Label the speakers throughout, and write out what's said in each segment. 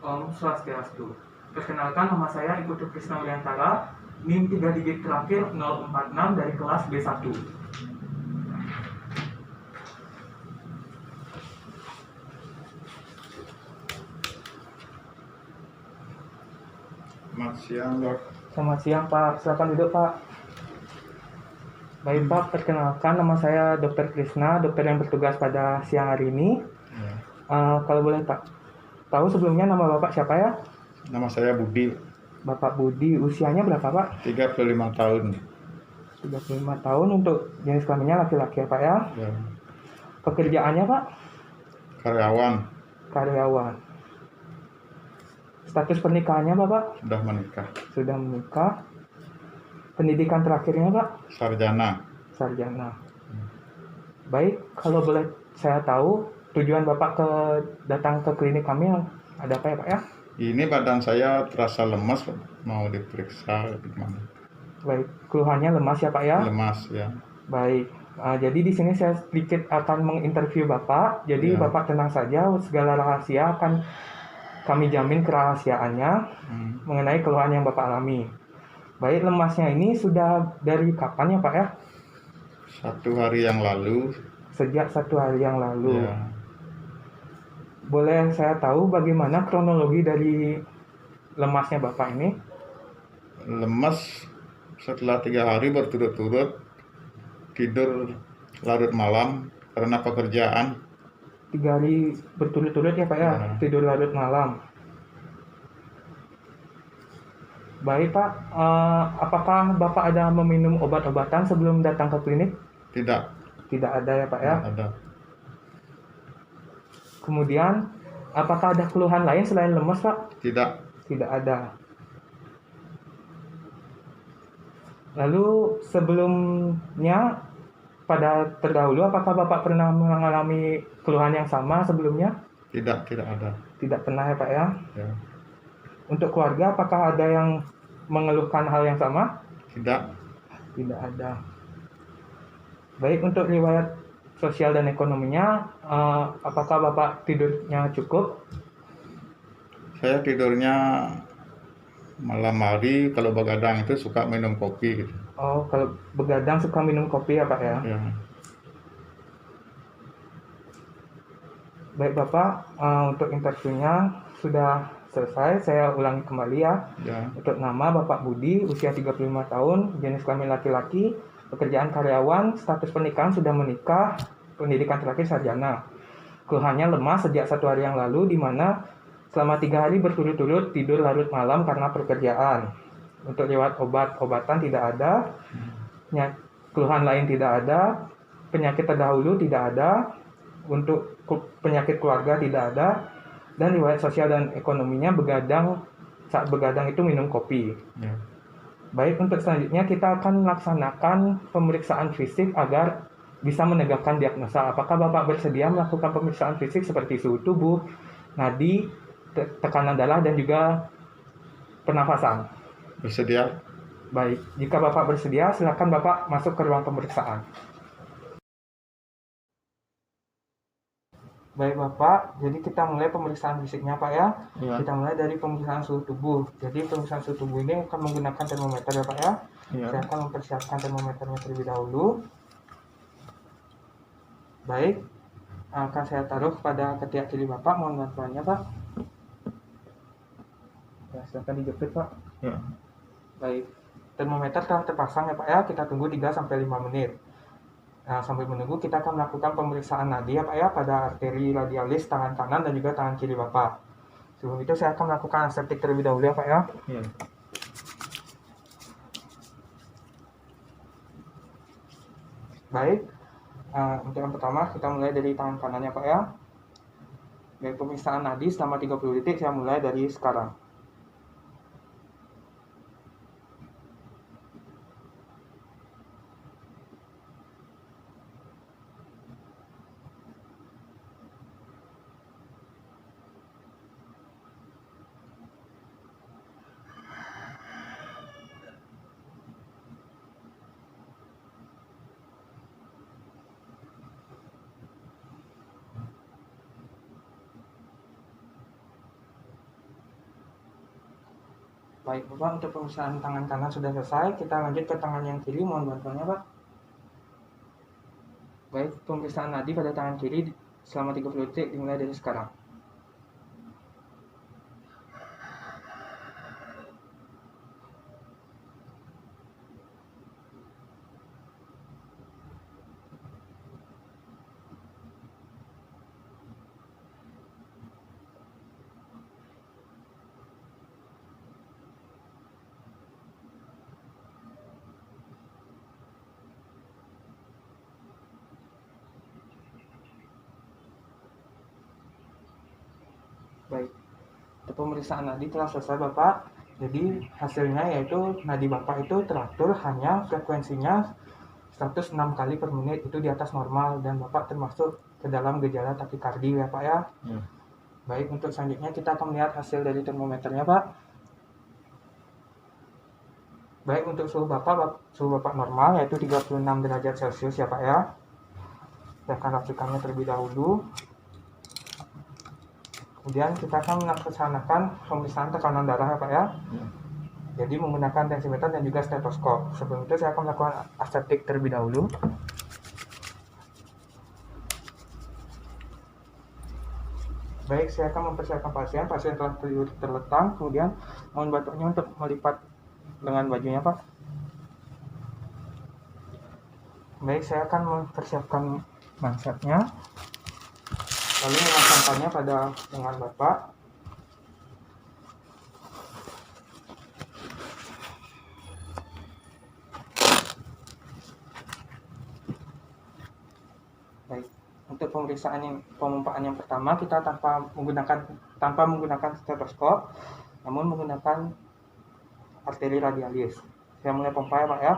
Speaker 1: Om Swastiastu. Perkenalkan, nama saya Ikutu Krisna Wiantara, NIM 3 digit terakhir 046 dari kelas B1.
Speaker 2: Selamat siang, Dok.
Speaker 1: Selamat siang, Pak. Silakan duduk, Pak. Baik, Pak. Perkenalkan, nama saya Dr. Krisna, dokter yang bertugas pada siang hari ini.
Speaker 2: Ya.
Speaker 1: Kalau boleh, Pak, tahu sebelumnya nama Bapak siapa ya?
Speaker 2: Nama saya Budi,
Speaker 1: Bapak Budi, usianya berapa, Pak?
Speaker 2: 35 tahun.
Speaker 1: 35 tahun, untuk jenis kelaminnya laki-laki ya, Pak ya?
Speaker 2: Ya.
Speaker 1: Pekerjaannya, Pak?
Speaker 2: Karyawan,
Speaker 1: Karyawan. Status pernikahannya, Bapak?
Speaker 2: sudah menikah.
Speaker 1: Sudah menikah. Pendidikan terakhirnya, Pak?
Speaker 2: Sarjana.
Speaker 1: Sarjana. Baik, kalau boleh saya tahu tujuan Bapak datang ke klinik kami ada apa ya, Pak ya?
Speaker 2: Ini badan saya terasa lemas, mau diperiksa gimana?
Speaker 1: Baik, keluhannya lemas ya, Pak ya?
Speaker 2: Lemas ya.
Speaker 1: Baik, jadi di sini saya sedikit akan menginterview Bapak. Jadi
Speaker 2: Ya.
Speaker 1: Bapak tenang saja, segala rahasia akan kami jamin kerahasiaannya mengenai keluhan yang Bapak alami. Baik, lemasnya ini sudah dari kapan ya, Pak ya?
Speaker 2: 1 hari yang lalu.
Speaker 1: Sejak 1 hari yang lalu.
Speaker 2: Ya.
Speaker 1: Boleh saya tahu bagaimana kronologi dari lemasnya Bapak ini?
Speaker 2: Lemas setelah 3 hari berturut-turut, tidur larut malam karena pekerjaan.
Speaker 1: 3 hari berturut-turut ya, Pak ya?
Speaker 2: Ya.
Speaker 1: Tidur larut malam. Baik, Pak, apakah Bapak ada meminum obat-obatan sebelum datang ke klinik?
Speaker 2: Tidak.
Speaker 1: Tidak ada ya, Pak ya?
Speaker 2: Tidak ada.
Speaker 1: Kemudian, apakah ada keluhan lain selain lemas, Pak?
Speaker 2: Tidak.
Speaker 1: Tidak ada. Lalu sebelumnya, pada terdahulu, apakah Bapak pernah mengalami keluhan yang sama sebelumnya?
Speaker 2: Tidak ada.
Speaker 1: Tidak pernah ya, Pak ya?
Speaker 2: Ya.
Speaker 1: Untuk keluarga, apakah ada yang mengeluhkan hal yang sama?
Speaker 2: Tidak.
Speaker 1: Tidak ada. Baik, untuk riwayat sosial dan ekonominya, apakah Bapak tidurnya cukup?
Speaker 2: Saya tidurnya malam hari, kalau begadang itu suka minum kopi gitu.
Speaker 1: Oh, kalau begadang suka minum kopi ya, Pak ya?
Speaker 2: Ya.
Speaker 1: Baik, Bapak, untuk interviewnya sudah selesai. Saya ulangi kembali ya.
Speaker 2: Ya.
Speaker 1: Untuk nama Bapak Budi, usia 35 tahun, jenis kelamin laki-laki, pekerjaan karyawan, status pernikahan sudah menikah, pendidikan terakhir sarjana. Keluhannya lemas sejak 1 hari yang lalu, di mana selama 3 hari berturut-turut tidur larut malam karena pekerjaan. Untuk lewat obat-obatan tidak ada, keluhan lain tidak ada, penyakit terdahulu tidak ada, untuk penyakit keluarga tidak ada, dan riwayat sosial dan ekonominya saat begadang itu minum kopi.
Speaker 2: Ya.
Speaker 1: Baik, untuk selanjutnya kita akan melaksanakan pemeriksaan fisik agar bisa menegakkan diagnosa. Apakah Bapak bersedia melakukan pemeriksaan fisik seperti suhu tubuh, nadi, tekanan darah, dan juga pernafasan?
Speaker 2: Bersedia?
Speaker 1: Baik, jika Bapak bersedia, silakan Bapak masuk ke ruang pemeriksaan. Baik, Bapak, jadi kita mulai pemeriksaan fisiknya, Pak ya.
Speaker 2: Ya.
Speaker 1: Kita mulai dari pemeriksaan suhu tubuh. Jadi pemeriksaan suhu tubuh ini akan menggunakan termometer ya, Pak ya.
Speaker 2: Ya.
Speaker 1: Saya akan mempersiapkan termometernya terlebih dahulu. Baik, akan saya taruh pada ketiak kiri Bapak. Mohon bantuannya, Pak. Ya, silakan dijepit, Pak.
Speaker 2: Ya.
Speaker 1: Baik, termometer telah terpasang ya, Pak ya. Kita tunggu 3-5 menit. Nah, sambil menunggu kita akan melakukan pemeriksaan nadi ya, Pak ya, pada arteri radialis tangan kanan dan juga tangan kiri Bapak. Sebelum itu saya akan melakukan anestesik terlebih dahulu ya, Pak ya.
Speaker 2: Ya.
Speaker 1: Baik, untuk yang pertama kita mulai dari tangan kanan ya, Pak ya. Baik, pemeriksaan nadi selama 30 detik saya mulai dari sekarang. Baik Bapak, untuk pemeriksaan tangan kanan sudah selesai, kita lanjut ke tangan yang kiri, mohon bantuannya Pak. Baik, pemeriksaan nadi pada tangan kiri selama 30 detik dimulai dari sekarang. Baik, untuk pemeriksaan nadi telah selesai Bapak. Jadi hasilnya yaitu nadi Bapak itu teratur, hanya frekuensinya 106 kali per menit, itu di atas normal, dan Bapak termasuk ke dalam gejala takikardi ya Pak ya. Baik, untuk selanjutnya kita akan melihat hasil dari termometernya Pak. Baik, untuk suhu Bapak normal yaitu 36 derajat Celcius ya Pak ya. Saya akan racikannya terlebih dahulu. Kemudian kita akan melaksanakan pemeriksaan tekanan darah ya Pak ya. Jadi menggunakan tensimeter dan juga stetoskop. Sebelum itu saya akan melakukan aseptik terlebih dahulu. Baik, saya akan mempersiapkan pasien telah terletak, kemudian mohon bantuannya untuk melipat lengan bajunya Pak. Baik, saya akan mempersiapkan mansatnya, lalu memasangkannya pada lengan Bapak. Baik, untuk pemumpaan yang pertama kita tanpa menggunakan stetoskop, namun menggunakan arteri radialis. Saya mulai pompa ya Pak ya.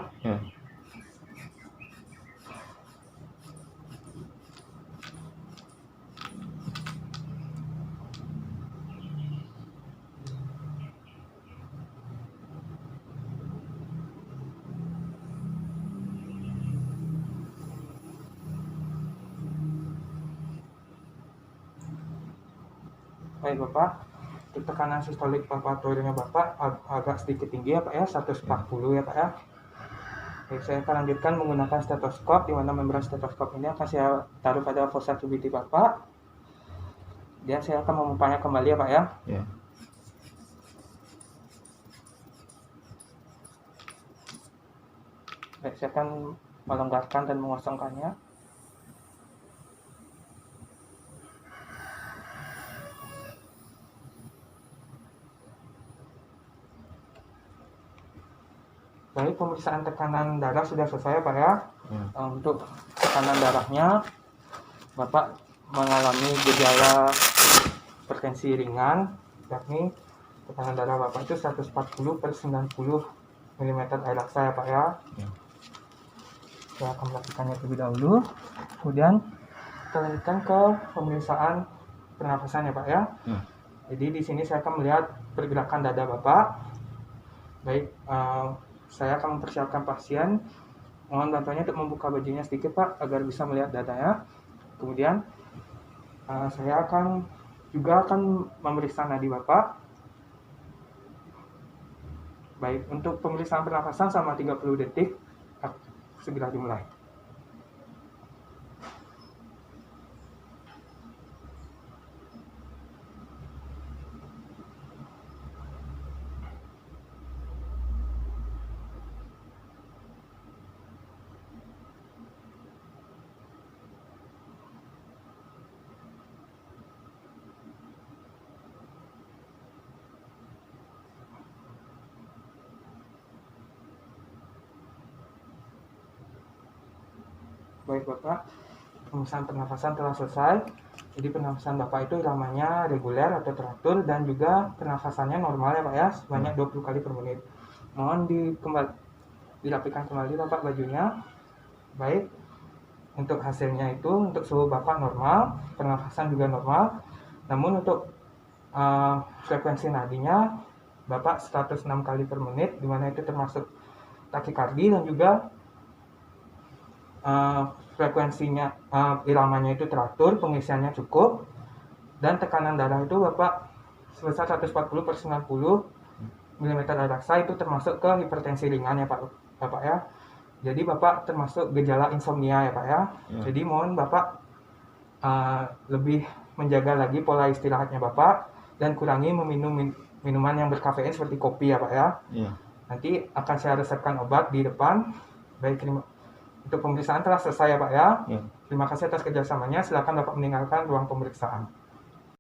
Speaker 1: Baik Bapak, untuk tekanan sistolik palpatornya Bapak agak sedikit tinggi ya Pak ya, 140 ya Pak ya. Baik, saya akan lanjutkan menggunakan stetoskop, di mana membran stetoskop ini akan saya taruh pada fossa cubiti Bapak. Dan saya akan memumpanya kembali ya Pak ya. Baik, saya akan melonggarkan dan mengosongkannya. Baik, pemeriksaan tekanan darah sudah selesai Pak ya. Untuk tekanan darahnya, Bapak mengalami gejala hipertensi ringan, yakni tekanan darah Bapak itu 140 per 90 mm air laksa ya Pak ya. Saya akan melakukannya terlebih dahulu. Kemudian kita lanjutkan ke pemeriksaan pernafasan ya Pak ya. Jadi di sini saya akan melihat pergerakan dada Bapak. Baik, saya akan mempersiapkan pasien. Mohon bantuannya untuk membuka bajunya sedikit Pak, agar bisa melihat dadanya. Kemudian saya akan memeriksa nadi Bapak. Baik, untuk pemeriksaan pernafasan selama 30 detik segera dimulai. Baik Bapak, pemeriksaan pernafasan telah selesai. Jadi pernafasan Bapak itu iramanya reguler atau teratur, dan juga pernafasannya normal ya Pak ya, sebanyak 20 kali per menit. Mohon dirapikan kembali Bapak bajunya. Baik, untuk hasilnya itu untuk suhu Bapak normal, pernafasan juga normal. Namun untuk frekuensi nadinya Bapak 106 kali per menit, dimana itu termasuk takikardi, dan juga frekuensinya iramanya itu teratur, pengisiannya cukup, dan tekanan darah itu Bapak sebesar 140 per 90 mm adaksa itu termasuk ke hipertensi ringan ya Bapak ya. Jadi Bapak termasuk gejala insomnia ya Pak ya. Jadi mohon Bapak lebih menjaga lagi pola istirahatnya Bapak dan kurangi meminum minuman yang berkafein seperti kopi ya Pak ya. Nanti akan saya resepkan obat di depan. Baik, untuk pemeriksaan telah selesai ya Pak ya. Terima kasih atas kerjasamanya. Silakan Bapak meninggalkan ruang pemeriksaan.